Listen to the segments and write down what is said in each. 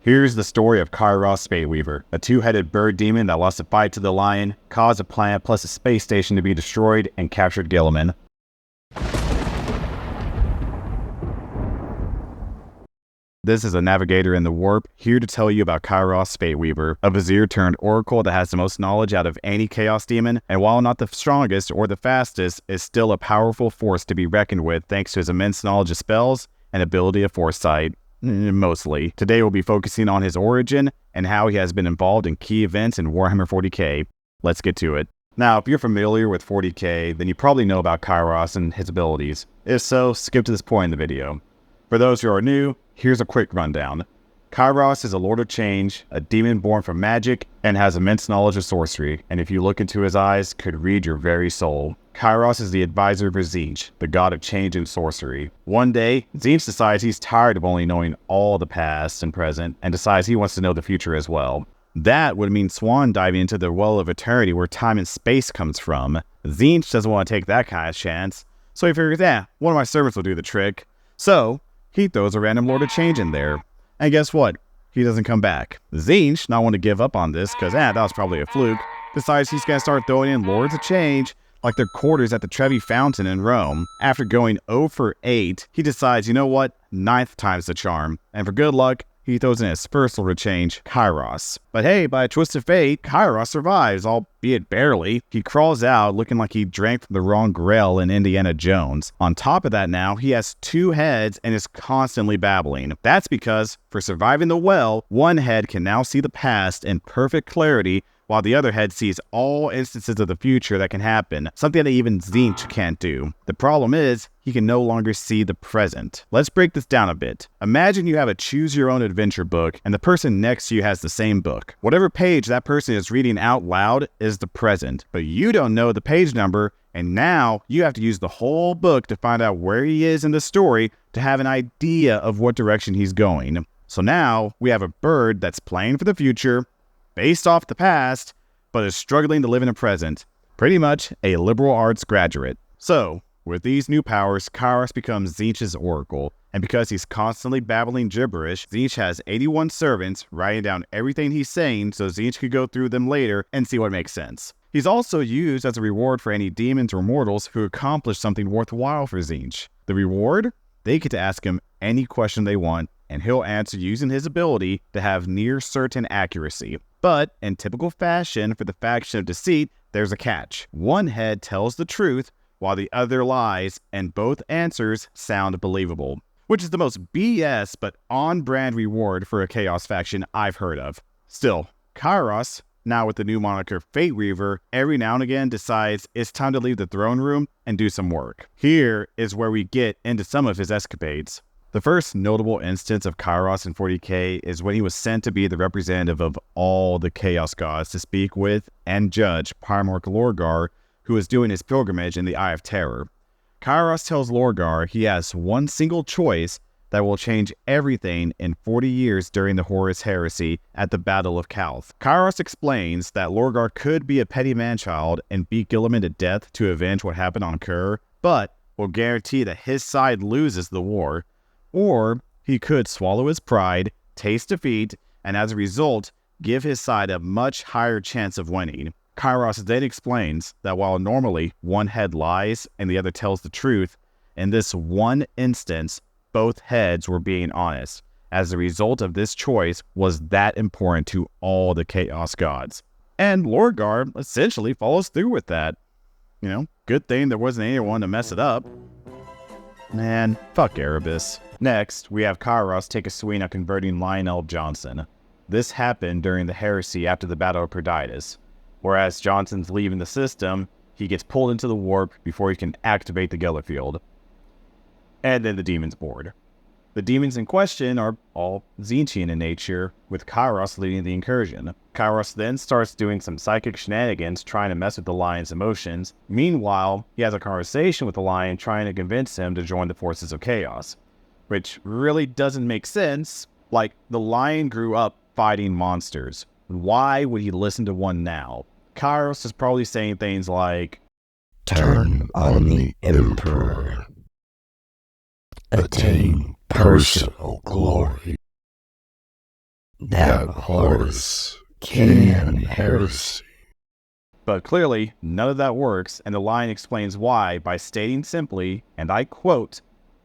Here's the story of Kairos Fateweaver, a two-headed bird demon that lost a fight to the lion, caused a planet plus a space station to be destroyed, and captured Guilliman. This is a navigator in the warp, here to tell you about Kairos Fateweaver, a vizier turned oracle that has the most knowledge out of any chaos demon, and while not the strongest or the fastest, is still a powerful force to be reckoned with thanks to his immense knowledge of spells and ability of foresight. Mostly. Today we'll be focusing on his origin and how he has been involved in key events in Warhammer 40k. Let's get to it. Now, if you're familiar with 40k, then you probably know about Kairos and his abilities. If so, skip to this point in the video. For those who are new, here's a quick rundown. Kairos is a Lord of Change, a demon born from magic, and has immense knowledge of sorcery, and if you look into his eyes, could read your very soul. Kairos is the advisor for Tzeentch, the god of change and sorcery. One day, Tzeentch decides he's tired of only knowing all the past and present, and decides he wants to know the future as well. That would mean Swan diving into the well of eternity where time and space comes from. Tzeentch doesn't want to take that kind of chance, so he figures, one of my servants will do the trick. So, he throws a random Lord of Change in there. And guess what? He doesn't come back. Tzeentch, not want to give up on this, because that was probably a fluke, decides he's going to start throwing in Lords of Change, like their quarters at the Trevi Fountain in Rome. After going 0 for 8, he decides, you know what? 9th time's the charm. And for good luck, he throws in his first Lord of Change, Kairos. But hey, by a twist of fate, Kairos survives, albeit barely. He crawls out looking like he drank from the wrong grail in Indiana Jones. On top of that now, he has 2 heads and is constantly babbling. That's because, for surviving the well, one head can now see the past in perfect clarity, while the other head sees all instances of the future that can happen, something that even Tzeentch can't do. The problem is, he can no longer see the present. Let's break this down a bit. Imagine you have a choose-your-own-adventure book, and the person next to you has the same book. Whatever page that person is reading out loud is the present, but you don't know the page number, and now you have to use the whole book to find out where he is in the story to have an idea of what direction he's going. So now, we have a bird that's playing for the future, based off the past, but is struggling to live in the present. Pretty much a liberal arts graduate. So, with these new powers, Kairos becomes Tzeentch's oracle, and because he's constantly babbling gibberish, Tzeentch has 81 servants writing down everything he's saying so Tzeentch could go through them later and see what makes sense. He's also used as a reward for any demons or mortals who accomplish something worthwhile for Tzeentch. The reward? They get to ask him any question they want, and he'll answer using his ability to have near certain accuracy. But, in typical fashion for the faction of deceit, there's a catch. One head tells the truth, while the other lies, and both answers sound believable. Which is the most BS but on-brand reward for a Chaos faction I've heard of. Still, Kairos, now with the new moniker Fateweaver, every now and again decides it's time to leave the throne room and do some work. Here is where we get into some of his escapades. The first notable instance of Kairos in 40k is when he was sent to be the representative of all the Chaos Gods to speak with and judge Primarch Lorgar, who is doing his pilgrimage in the Eye of Terror. Kairos tells Lorgar he has one single choice that will change everything in 40 years during the Horus Heresy at the Battle of Calth. Kairos explains that Lorgar could be a petty man-child and beat Guilliman to death to avenge what happened on Kerr, but will guarantee that his side loses the war. Or he could swallow his pride, taste defeat, and as a result, give his side a much higher chance of winning. Kairos then explains that while normally one head lies and the other tells the truth, in this one instance, both heads were being honest, as the result of this choice was that important to all the Chaos Gods. And Lorgar essentially follows through with that. Good thing there wasn't anyone to mess it up. Man, fuck Erebus. Next, we have Kairos take a swing at converting Lionel Johnson. This happened during the heresy after the Battle of Perditus. Whereas Johnson's leaving the system, he gets pulled into the warp before he can activate the Gellerfield. And then the demons board. The demons in question are all Tzeentchian in nature, with Kairos leading the incursion. Kairos then starts doing some psychic shenanigans trying to mess with the lion's emotions. Meanwhile, he has a conversation with the lion trying to convince him to join the forces of chaos. Which really doesn't make sense. Like, the lion grew up fighting monsters. Why would he listen to one now? Kairos is probably saying things like, "Turn on the Emperor. Attain personal glory. That horse can heresy. But clearly, none of that works, and the line explains why by stating simply, and I quote,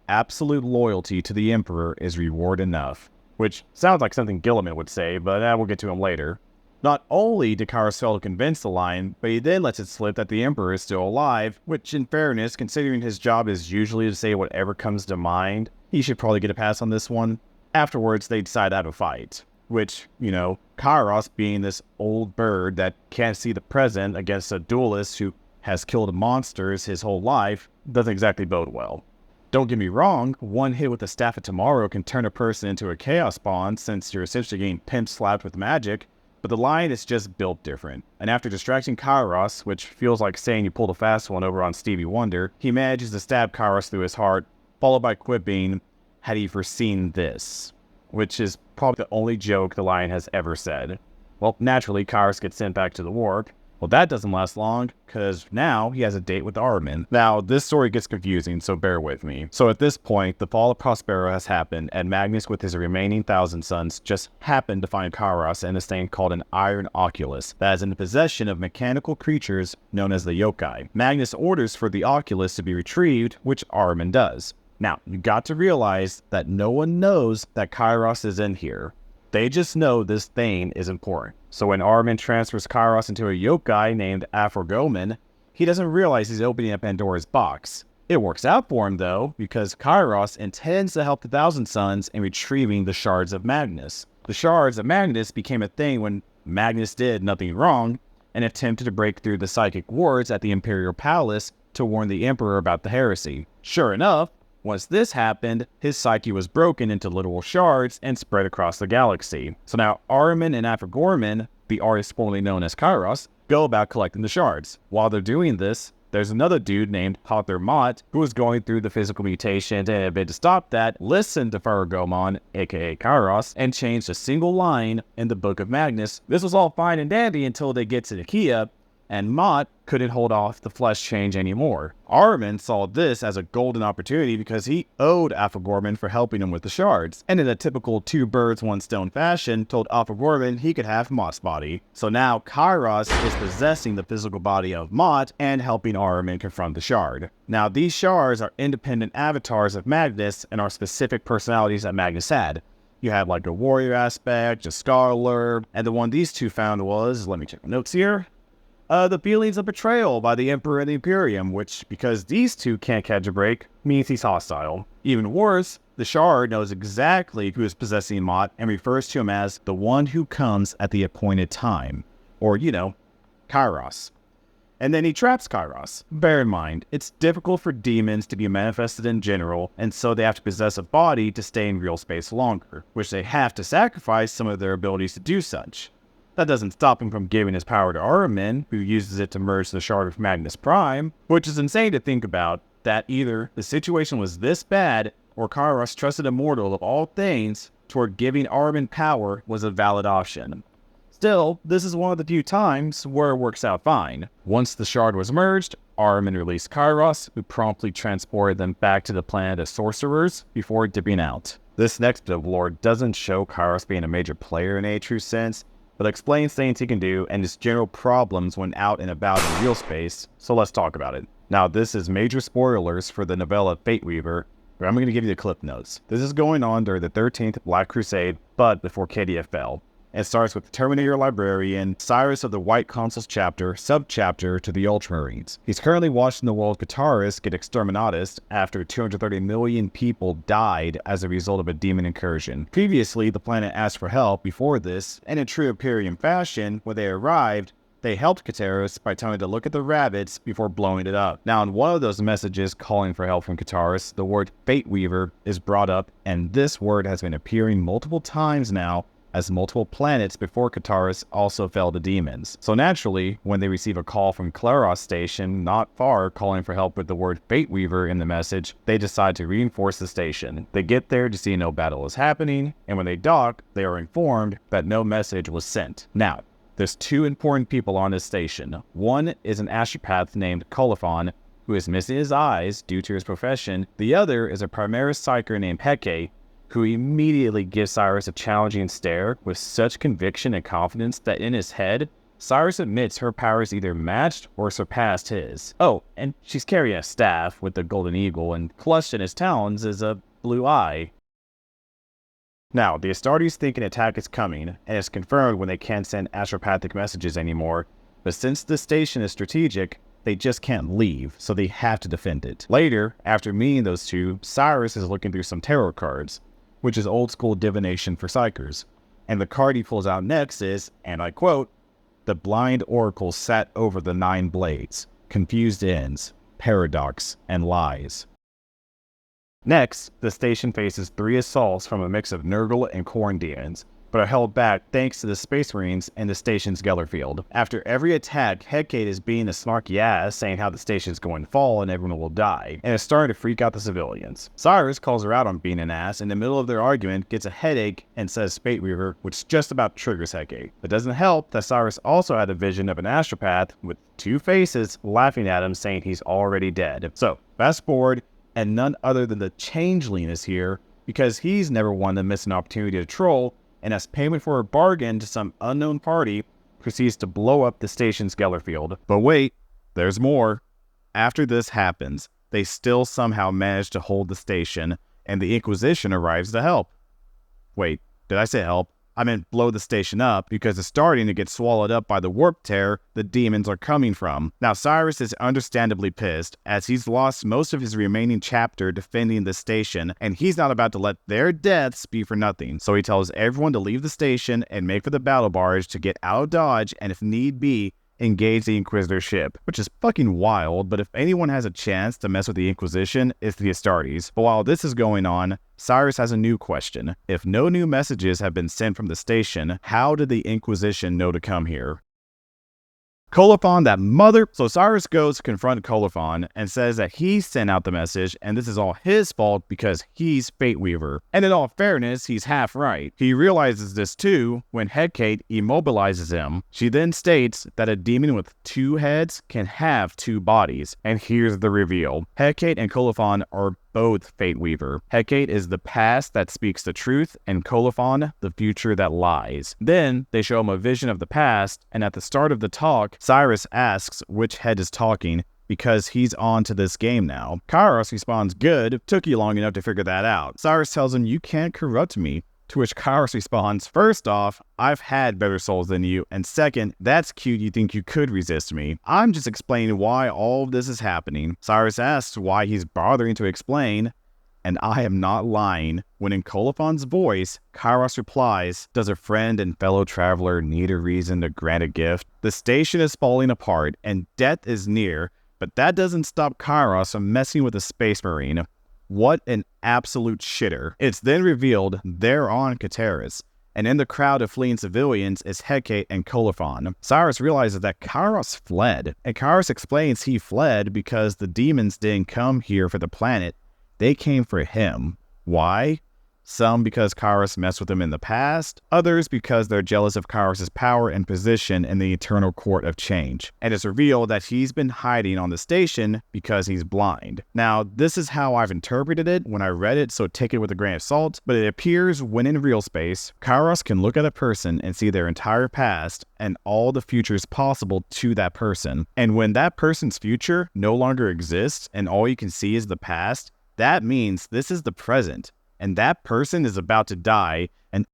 "Absolute loyalty to the Emperor is reward enough." Which sounds like something Guilliman would say, but we'll get to him later. Not only did Kairos fail to convince the line, but he then lets it slip that the Emperor is still alive, which in fairness, considering his job is usually to say whatever comes to mind, he should probably get a pass on this one. Afterwards, they decide to have a fight. Which, Kairos being this old bird that can't see the present against a duelist who has killed monsters his whole life, doesn't exactly bode well. Don't get me wrong, one hit with the Staff of Tomorrow can turn a person into a chaos spawn since you're essentially getting pimp-slapped with magic, but the line is just built different. And after distracting Kairos, which feels like saying you pulled a fast one over on Stevie Wonder, he manages to stab Kairos through his heart, followed by quipping, "Had he foreseen this?" Which is probably the only joke the lion has ever said. Well, naturally, Kairos gets sent back to the warp. Well, that doesn't last long, because now he has a date with Armin. Now, this story gets confusing, so bear with me. So at this point, the fall of Prospero has happened, and Magnus with his remaining 1,000 sons just happened to find Kairos in this thing called an iron oculus that is in the possession of mechanical creatures known as the yokai. Magnus orders for the oculus to be retrieved, which Armin does. Now, you got to realize that no one knows that Kairos is in here. They just know this thing is important. So when Armin transfers Kairos into a yokai named Aphrogoman, he doesn't realize he's opening up Pandora's box. It works out for him though, because Kairos intends to help the 1,000 Sons in retrieving the shards of Magnus. The shards of Magnus became a thing when Magnus did nothing wrong and attempted to break through the psychic wards at the Imperial Palace to warn the Emperor about the heresy. Sure enough, once this happened, his psyche was broken into literal shards and spread across the galaxy. So now Armin and Aphrogoman, the artist formerly known as Kairos, go about collecting the shards. While they're doing this, there's another dude named Hother Mott who was going through the physical mutations and a bit to stop that, listened to Aphrogoman, aka Kairos, and changed a single line in the Book of Magnus. This was all fine and dandy until they get to Nicaea, and Mott couldn't hold off the flesh change anymore. Armin saw this as a golden opportunity because he owed Aphrogoman for helping him with the shards, and in a typical two birds, one stone fashion, told Aphrogoman he could have Mott's body. So now Kairos is possessing the physical body of Mott and helping Armin confront the shard. Now these shards are independent avatars of Magnus and are specific personalities that Magnus had. You have like a warrior aspect, a scholar, and the one these two found was, let me check my notes here, the feelings of betrayal by the Emperor and the Imperium, which, because these two can't catch a break, means he's hostile. Even worse, the Shard knows exactly who is possessing Mott and refers to him as the one who comes at the appointed time. Or, Kairos. And then he traps Kairos. Bear in mind, it's difficult for demons to be manifested in general, and so they have to possess a body to stay in real space longer, which they have to sacrifice some of their abilities to do such. That doesn't stop him from giving his power to Armin, who uses it to merge the Shard of Magnus Prime, which is insane to think about, that either the situation was this bad, or Kairos, trusted immortal of all things, toward giving Armin power was a valid option. Still, this is one of the few times where it works out fine. Once the Shard was merged, Armin released Kairos, who promptly transported them back to the planet of sorcerers before dipping out. This next bit of lore doesn't show Kairos being a major player in a true sense, but explains things he can do and his general problems when out and about in real space, so let's talk about it. Now, this is major spoilers for the novella Fateweaver, but I'm going to give you the clip notes. This is going on during the 13th Black Crusade, but before Cadia fell. It starts with the Terminator Librarian, Cyrus of the White Consul's chapter, subchapter to the Ultramarines. He's currently watching the world Guitarist get exterminatus after 230 million people died as a result of a demon incursion. Previously, the planet asked for help before this, and in true Imperium fashion, when they arrived, they helped Kairos by telling it to look at the rabbits before blowing it up. Now, in one of those messages calling for help from Kairos, the word Fateweaver is brought up, and this word has been appearing multiple times now, as multiple planets before Kairos also fell to demons. So naturally, when they receive a call from Claros Station not far calling for help with the word Fateweaver in the message, they decide to reinforce the station. They get there to see no battle is happening, and when they dock, they are informed that no message was sent. Now, there's two important people on this station. One is an astropath named Colophon, who is missing his eyes due to his profession. The other is a Primaris Psyker named Heke, who immediately gives Cyrus a challenging stare with such conviction and confidence that in his head, Cyrus admits her powers either matched or surpassed his. Oh, and she's carrying a staff with the golden eagle, and clutched in his talons is a blue eye. Now, the Astartes think an attack is coming, and it's confirmed when they can't send astropathic messages anymore, but since the station is strategic, they just can't leave, so they have to defend it. Later, after meeting those two, Cyrus is looking through some tarot cards, which is old school divination for psychers, and the card he pulls out next is, and I quote, "The blind oracle sat over the 9 blades, confused ends, paradox, and lies." Next, the station faces 3 assaults from a mix of Nurgle and Khorne demons, but are held back thanks to the Space Marines and the station's Gellerfield. After every attack, Hecate is being a snarky ass, saying how the station's going to fall and everyone will die, and is starting to freak out the civilians. Cyrus calls her out on being an ass, and in the middle of their argument, gets a headache and says Fateweaver, which just about triggers Hecate. It doesn't help that Cyrus also had a vision of an astropath with 2 faces laughing at him saying he's already dead. So, fast forward, and none other than the Changeling is here, because he's never one to miss an opportunity to troll, and as payment for a bargain to some unknown party, proceeds to blow up the station's Gellerfield. But wait, there's more. After this happens, they still somehow manage to hold the station, and the Inquisition arrives to help. Wait, did I say help? I meant blow the station up, because it's starting to get swallowed up by the warp tear the demons are coming from. Now Cyrus is understandably pissed, as he's lost most of his remaining chapter defending the station, and he's not about to let their deaths be for nothing. So he tells everyone to leave the station and make for the battle barge to get out of Dodge, and if need be, engage the Inquisitor ship, which is fucking wild, but if anyone has a chance to mess with the Inquisition, it's the Astartes. But while this is going on, Cyrus has a new question. If no new messages have been sent from the station, how did the Inquisition know to come here? Colophon, that mother... So Cyrus goes to confront Colophon and says that he sent out the message and this is all his fault because he's Fateweaver. And in all fairness, he's half right. He realizes this too when Hecate immobilizes him. She then states that a demon with 2 heads can have 2 bodies. And here's the reveal. Hecate and Colophon are both Fateweaver. Hecate is the past that speaks the truth, and Colophon, the future that lies. Then, they show him a vision of the past, and at the start of the talk, Cyrus asks which head is talking, because he's on to this game now. Kairos responds, "Good, took you long enough to figure that out." Cyrus tells him, "You can't corrupt me." To which Kairos responds, "First off, I've had better souls than you, and second, that's cute you think you could resist me. I'm just explaining why all of this is happening." Cyrus asks why he's bothering to explain, and I am not lying, when in Colophon's voice, Kairos replies, "Does a friend and fellow traveler need a reason to grant a gift? The station is falling apart, and death is near, but that doesn't stop Kairos from messing with a space marine. What an absolute shitter." It's then revealed they're on Kateris, and in the crowd of fleeing civilians is Hecate and Colophon. Cyrus realizes that Kairos fled, and Kairos explains he fled because the demons didn't come here for the planet, they came for him. Why? Some because Kairos messed with them in the past, others because they're jealous of Kairos' power and position in the eternal court of change. And it's revealed that he's been hiding on the station because he's blind. Now, this is how I've interpreted it when I read it, so take it with a grain of salt, but it appears when in real space, Kairos can look at a person and see their entire past and all the futures possible to that person. And when that person's future no longer exists and all you can see is the past, that means this is the present. And that person is about to die, and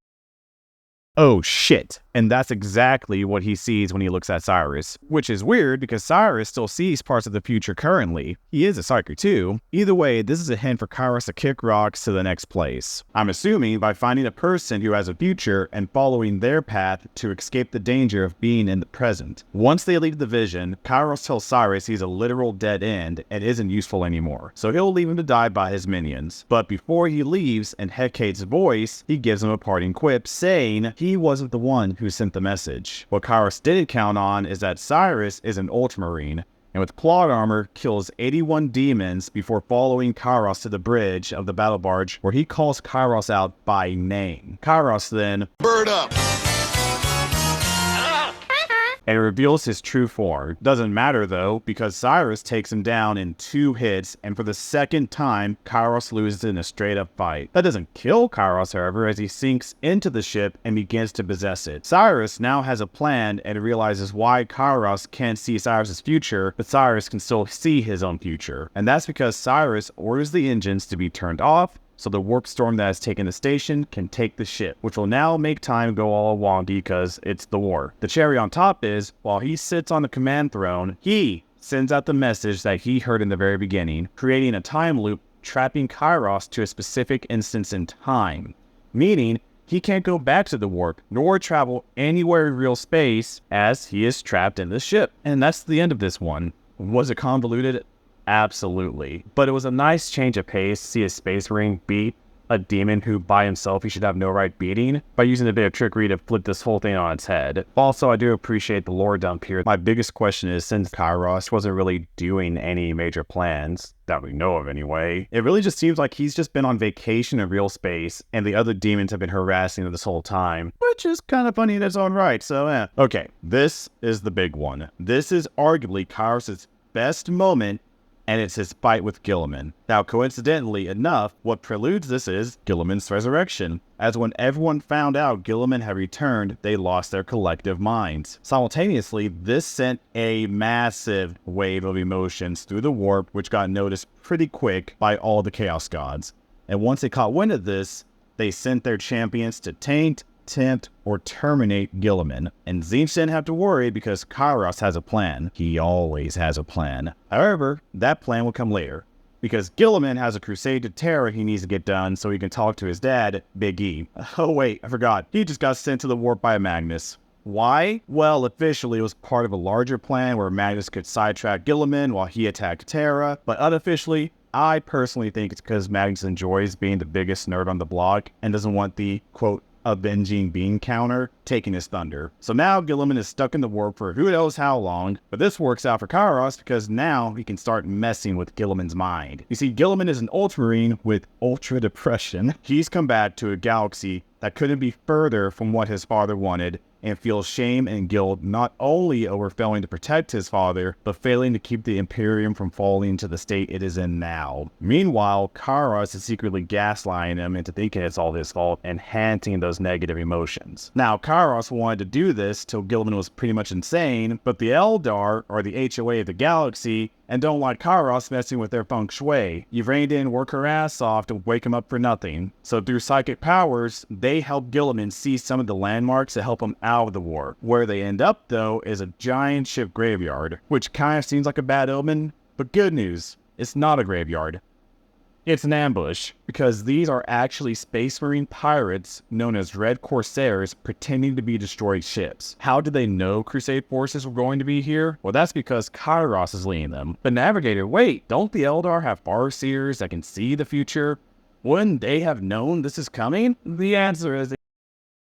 oh shit. And that's exactly what he sees when he looks at Cyrus. Which is weird because Cyrus still sees parts of the future currently. He is a psyker too. Either way, this is a hint for Kairos to kick rocks to the next place. I'm assuming by finding a person who has a future and following their path to escape the danger of being in the present. Once they leave the vision, Kairos tells Cyrus he's a literal dead end and isn't useful anymore. So he'll leave him to die by his minions. But before he leaves, in Hecate's voice, he gives him a parting quip saying he wasn't the one who sent the message. What Kairos didn't count on is that Cyrus is an ultramarine, and with plot armor kills 81 demons before following Kairos to the bridge of the battle barge, where he calls Kairos out by name. Kairos then, Bird up! and reveals his true form. Doesn't matter though, because Cyrus takes him down in 2 hits, and for the second time, Kairos loses in a straight-up fight. That doesn't kill Kairos, however, as he sinks into the ship and begins to possess it. Cyrus now has a plan and realizes why Kairos can't see Cyrus's future, but Cyrus can still see his own future. And that's because Cyrus orders the engines to be turned off, so the warp storm that has taken the station can take the ship, which will now make time go all wonky because it's the war. The cherry on top is, while he sits on the command throne, he sends out the message that he heard in the very beginning, creating a time loop trapping Kairos to a specific instance in time, meaning he can't go back to the warp, nor travel anywhere in real space, as he is trapped in the ship. And that's the end of this one. Was it convoluted? Absolutely. But it was a nice change of pace to see a space marine beat a demon who by himself he should have no right beating by using a bit of trickery to flip this whole thing on its head. Also, I do appreciate the lore dump here. My biggest question is, since Kairos wasn't really doing any major plans, that we know of anyway, it really just seems like he's just been on vacation in real space and the other demons have been harassing him this whole time, which is kind of funny in its own right, so Okay, this is the big one. This is arguably Kairos' best moment, and it's his fight with Guilliman. Now, coincidentally enough, what preludes this is Guilliman's resurrection, as when everyone found out Guilliman had returned, they lost their collective minds. Simultaneously, this sent a massive wave of emotions through the warp, which got noticed pretty quick by all the Chaos Gods. And once they caught wind of this, they sent their champions to taint, tempt, or terminate Guilliman. And Tzeentch didn't have to worry because Kairos has a plan. He always has a plan. However, that plan will come later, because Guilliman has a crusade to Terra he needs to get done so he can talk to his dad, Big E. Oh wait, I forgot. He just got sent to the warp by Magnus. Why? Well, officially it was part of a larger plan where Magnus could sidetrack Guilliman while he attacked Terra, but unofficially, I personally think it's because Magnus enjoys being the biggest nerd on the block and doesn't want the, quote, avenging bean counter taking his thunder. So now Guilliman is stuck in the warp for who knows how long, but this works out for Kairos because now he can start messing with Guilliman's mind. You see, Guilliman is an ultramarine with ultra depression. He's come back to a galaxy that couldn't be further from what his father wanted, and feels shame and guilt not only over failing to protect his father, but failing to keep the Imperium from falling into the state it is in now. Meanwhile, Kairos is secretly gaslighting him into thinking it's all his fault, enhancing those negative emotions. Now, Kairos wanted to do this till Guilliman was pretty much insane, but the Eldar, or the HOA of the galaxy, and don't like Kairos messing with their feng shui. You've reined in, work her ass off to wake him up for nothing. So through psychic powers, they help Guilliman see some of the landmarks to help him out of the war. Where they end up, though, is a giant ship graveyard, which kind of seems like a bad omen, but good news, it's not a graveyard. It's an ambush, because these are actually Space Marine pirates known as Red Corsairs pretending to be destroyed ships. How did they know Crusade forces were going to be here? Well, that's because Kairos is leading them. But Navigator, wait, don't the Eldar have farseers that can see the future? Wouldn't they have known this is coming? The answer is,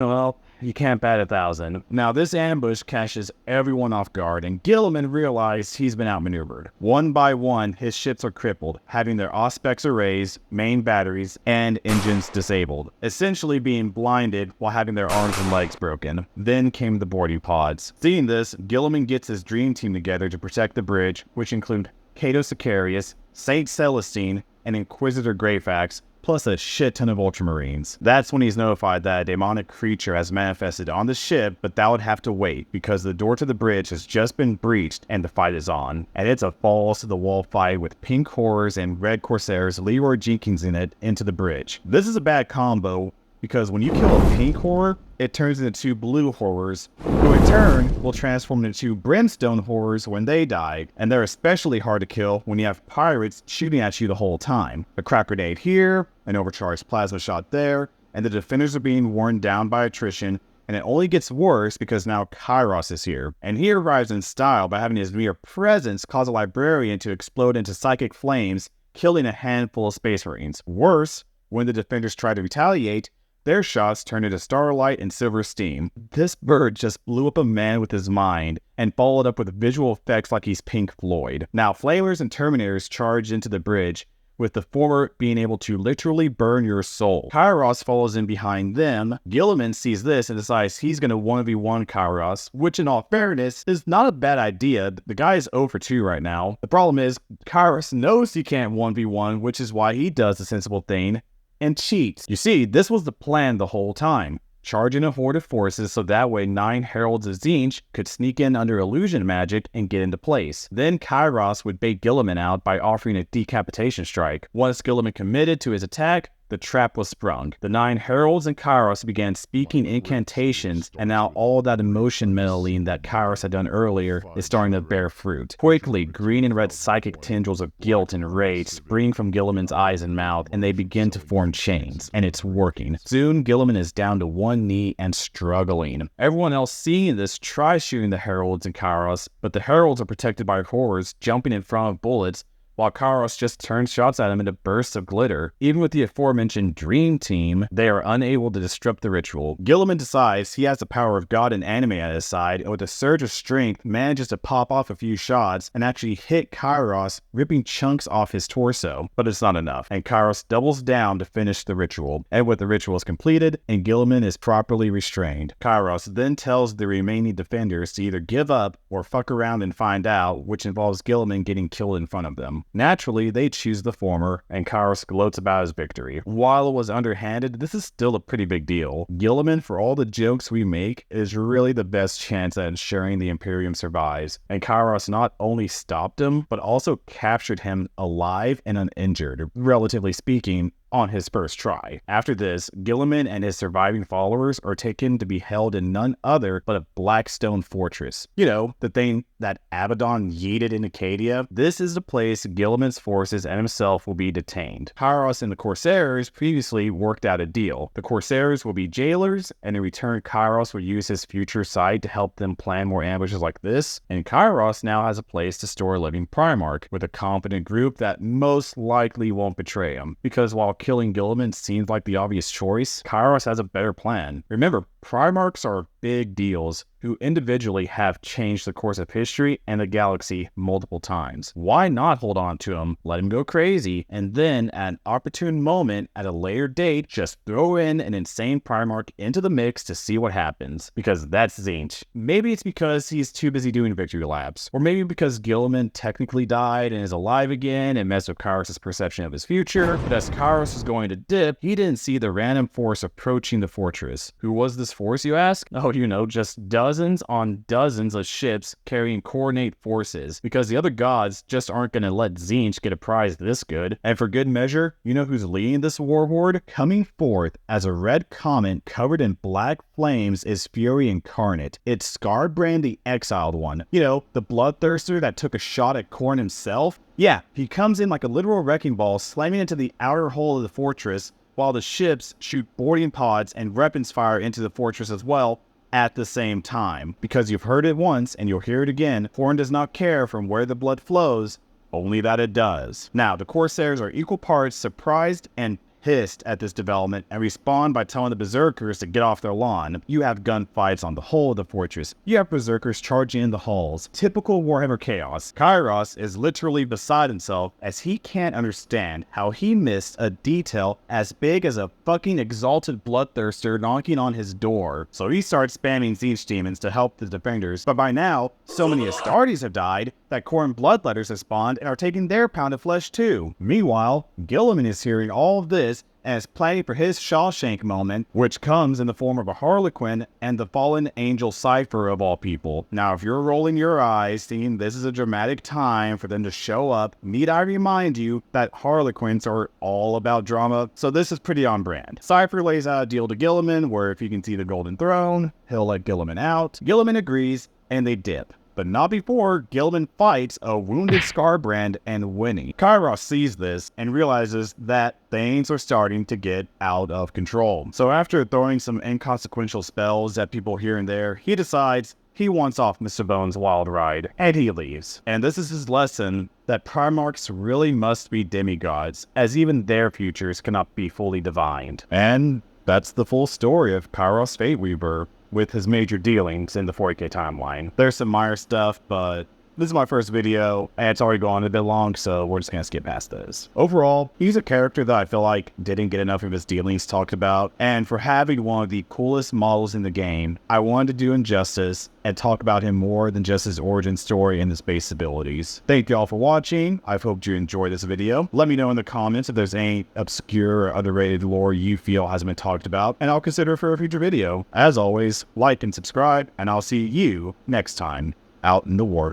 well, you can't bat 1,000. Now, this ambush catches everyone off guard, and Guilliman realized he's been outmaneuvered. One by one, his ships are crippled, having their auspex erased, main batteries, and engines disabled, essentially being blinded while having their arms and legs broken. Then came the boarding pods. Seeing this, Guilliman gets his dream team together to protect the bridge, which include Cato Sicarius, Saint Celestine, and Inquisitor Greyfax, plus a shit ton of Ultramarines. That's when he's notified that a demonic creature has manifested on the ship, but that would have to wait because the door to the bridge has just been breached and the fight is on. And it's a balls to the wall fight with pink horrors and red corsairs Leroy Jenkins in it into the bridge. This is a bad combo because when you kill a pink horror, it turns into 2 blue horrors, who in turn will transform into 2 brimstone horrors when they die, and they're especially hard to kill when you have pirates shooting at you the whole time. A crack grenade here, an overcharged plasma shot there, and the defenders are being worn down by attrition, and it only gets worse because now Kairos is here. And he arrives in style by having his mere presence cause a librarian to explode into psychic flames, killing a handful of Space Marines. Worse, when the defenders try to retaliate, their shots turn into starlight and silver steam. This bird just blew up a man with his mind and followed up with visual effects like he's Pink Floyd. Now, Flamers and Terminators charge into the bridge, with the former being able to literally burn your soul. Kairos follows in behind them. Guilliman sees this and decides he's going to 1v1 Kairos, which in all fairness is not a bad idea. The guy is 0 for 2 right now. The problem is Kairos knows he can't 1v1, which is why he does the sensible thing and cheats. You see, this was the plan the whole time. Charge in a horde of forces so that way 9 Heralds of Tzeentch could sneak in under illusion magic and get into place. Then Kairos would bait Guilliman out by offering a decapitation strike. Once Guilliman committed to his attack, the trap was sprung. The 9 Heralds and Kairos began speaking incantations, and now all that emotion meddling that Kairos had done earlier is starting to bear fruit. Quickly, green and red psychic tendrils of guilt and rage spring from Guilliman's eyes and mouth, and they begin to form chains, and it's working. Soon, Guilliman is down to one knee and struggling. Everyone else seeing this tries shooting the Heralds and Kairos, but the Heralds are protected by horrors jumping in front of bullets, while Kairos just turns shots at him into bursts of glitter. Even with the aforementioned Dream Team, they are unable to disrupt the ritual. Guilliman decides he has the power of God and anime at his side, and with a surge of strength, manages to pop off a few shots and actually hit Kairos, ripping chunks off his torso. But it's not enough, and Kairos doubles down to finish the ritual. And with the rituals completed, and Guilliman is properly restrained, Kairos then tells the remaining defenders to either give up or fuck around and find out, which involves Guilliman getting killed in front of them. Naturally, they choose the former, and Kairos gloats about his victory. While it was underhanded, this is still a pretty big deal. Guilliman, for all the jokes we make, is really the best chance at ensuring the Imperium survives, and Kairos not only stopped him, but also captured him alive and uninjured, relatively speaking, on his first try. After this, Guilliman and his surviving followers are taken to be held in none other but a black stone fortress. You know, the thing that Abaddon yeeted in Acadia? This is the place Guilliman's forces and himself will be detained. Kairos and the Corsairs previously worked out a deal. The Corsairs will be jailers, and in return Kairos will use his future sight to help them plan more ambushes like this, and Kairos now has a place to store a living Primarch, with a competent group that most likely won't betray him, because while killing Guilliman seems like the obvious choice, Kairos has a better plan. Remember, Primarchs are big deals who individually have changed the course of history and the galaxy multiple times. Why not hold on to him, let him go crazy, and then at an opportune moment at a later date, just throw in an insane Primarch into the mix to see what happens, because that's Tzeentch. Maybe it's because he's too busy doing victory laps, or maybe because Guilliman technically died and is alive again and messed with Kairos' perception of his future, but as Kairos was going to dip, he didn't see the random force approaching the fortress. Who was this force, you ask? Oh, you know, just dozens on dozens of ships carrying coordinate forces, because the other gods just aren't going to let Tzeentch get a prize this good. And for good measure, you know who's leading this war horde? Coming forth as a red comet covered in black flames is Fury incarnate. It's Scarbrand the Exiled One. You know, the bloodthirster that took a shot at Khorne himself? Yeah, he comes in like a literal wrecking ball, slamming into the outer hull of the fortress, while the ships shoot boarding pods and weapons fire into the fortress as well at the same time. Because you've heard it once and you'll hear it again, Khorne does not care from where the blood flows, only that it does. Now, the Corsairs are equal parts surprised and pissed at this development and respond by telling the Berserkers to get off their lawn. You have gunfights on the hull of the fortress. You have Berserkers charging in the halls. Typical Warhammer chaos. Kairos is literally beside himself as he can't understand how he missed a detail as big as a fucking Exalted bloodthirster knocking on his door. So he starts spamming Tzeentch demons to help the defenders, but by now, so many Astartes have died that Khorne bloodletters have spawned and are taking their pound of flesh too. Meanwhile, Guilliman is hearing all of this and is planning for his Shawshank moment, which comes in the form of a Harlequin and the fallen angel Cypher of all people. Now, if you're rolling your eyes, thinking this is a dramatic time for them to show up, need I remind you that Harlequins are all about drama, so this is pretty on brand. Cypher lays out a deal to Guilliman where if he can see the Golden Throne, he'll let Guilliman out. Guilliman agrees, and they dip. But not before Guilliman fights a wounded Scarbrand and Winnie. Kairos sees this and realizes that things are starting to get out of control. So after throwing some inconsequential spells at people here and there, he decides he wants off Mr. Bones' wild ride, and he leaves. And this is his lesson that Primarchs really must be demigods, as even their futures cannot be fully divined. And that's the full story of Kairos Fateweaver, with his major dealings in the 40k timeline. There's some minor stuff, but This is my first video, and it's already gone a bit long, so we're just gonna skip past this. Overall, he's a character that I feel like didn't get enough of his dealings talked about, and for having one of the coolest models in the game, I wanted to do him justice and talk about him more than just his origin story and his base abilities. Thank you all for watching. I hope you enjoyed this video. Let me know in the comments if there's any obscure or underrated lore you feel hasn't been talked about, and I'll consider it for a future video. As always, like and subscribe, and I'll see you next time out in the warp.